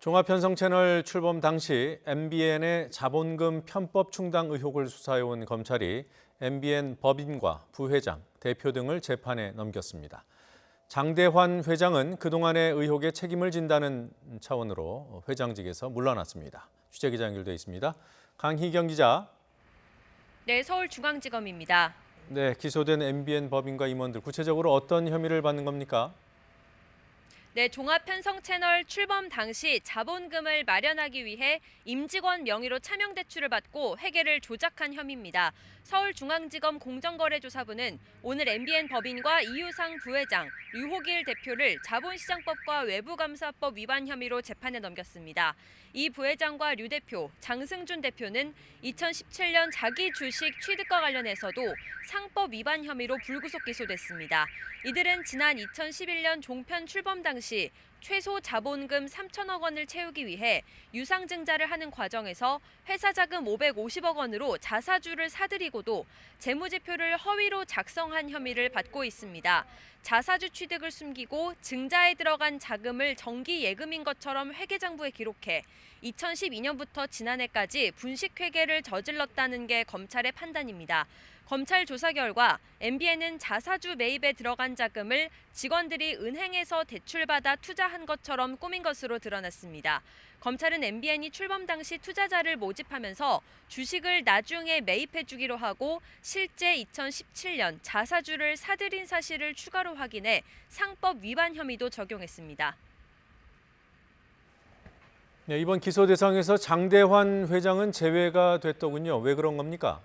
종합편성 채널 출범 당시 MBN의 자본금 편법 충당 의혹을 수사해온 검찰이 MBN 법인과 부회장, 대표 등을 재판에 넘겼습니다. 장대환 회장은 그동안의 의혹에 책임을 진다는 차원으로 회장직에서 물러났습니다. 취재기자 연결돼 있습니다. 강희경 기자. 네, 서울중앙지검입니다. 네, 기소된 MBN 법인과 임원들 구체적으로 어떤 혐의를 받는 겁니까? 네, 종합편성 채널 출범 당시 자본금을 마련하기 위해 임직원 명의로 차명 대출을 받고 회계를 조작한 혐의입니다. 서울중앙지검 공정거래조사부는 오늘 MBN 법인과 이유상 부회장, 류호길 대표를 자본시장법과 외부감사법 위반 혐의로 재판에 넘겼습니다. 이 부회장과 류 대표, 장승준 대표는 2017년 자기 주식 취득과 관련해서도 상법 위반 혐의로 불구속 기소됐습니다. 이들은 지난 2011년 종편 출범 당시 최소 자본금 3천억 원을 채우기 위해 유상증자를 하는 과정에서 회사 자금 550억 원으로 자사주를 사들이고도 재무제표를 허위로 작성한 혐의를 받고 있습니다. 자사주 취득을 숨기고 증자에 들어간 자금을 정기 예금인 것처럼 회계장부에 기록해 2012년부터 지난해까지 분식회계를 저질렀다는 게 검찰의 판단입니다. 검찰 조사 결과 MBN은 자사주 매입에 들어간 자금을 직원들이 은행에서 대출받아 투자한 것처럼 꾸민 것으로 드러났습니다. 검찰은 MBN이 출범 당시 투자자를 모집하면서 주식을 나중에 매입해주기로 하고 실제 2017년 자사주를 사들인 사실을 추가로 확인해 상법 위반 혐의도 적용했습니다. 네, 이번 기소 대상에서 장대환 회장은 제외가 됐더군요. 왜 그런 겁니까?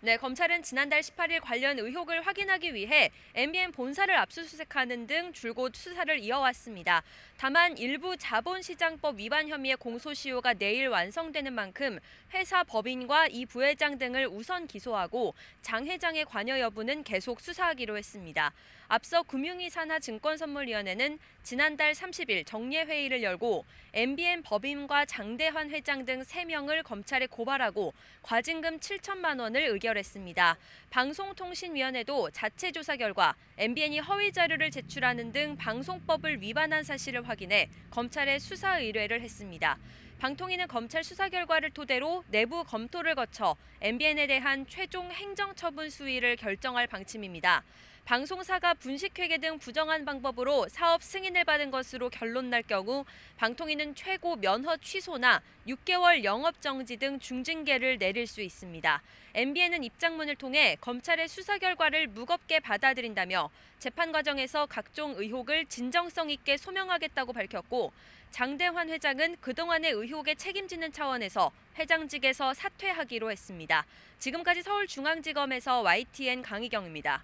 네, 검찰은 지난달 18일 관련 의혹을 확인하기 위해 MBN 본사를 압수수색하는 등 줄곧 수사를 이어왔습니다. 다만 일부 자본시장법 위반 혐의의 공소시효가 내일 완성되는 만큼 회사 법인과 이 부회장 등을 우선 기소하고 장 회장의 관여 여부는 계속 수사하기로 했습니다. 앞서 금융위산하증권선물위원회는 지난달 30일 정례회의를 열고 MBN 법인과 장대환 회장 등 3명을 검찰에 고발하고 과징금 7천만 원을 의결했습니다. 방송통신위원회도 자체 조사 결과 MBN이 허위 자료를 제출하는 등 방송법을 위반한 사실을 확인해 검찰에 수사 의뢰를 했습니다. 방통위는 검찰 수사 결과를 토대로 내부 검토를 거쳐 MBN에 대한 최종 행정처분 수위를 결정할 방침입니다. 방송사가 분식회계 등 부정한 방법으로 사업 승인을 받은 것으로 결론 날 경우 방통위는 최고 면허 취소나 6개월 영업정지 등 중징계를 내릴 수 있습니다. MBN은 입장문을 통해 검찰의 수사 결과를 무겁게 받아들인다며 재판 과정에서 각종 의혹을 진정성 있게 소명하겠다고 밝혔고 장대환 회장은 그동안의 의혹에 책임지는 차원에서 회장직에서 사퇴하기로 했습니다. 지금까지 서울중앙지검에서 YTN 강희경입니다.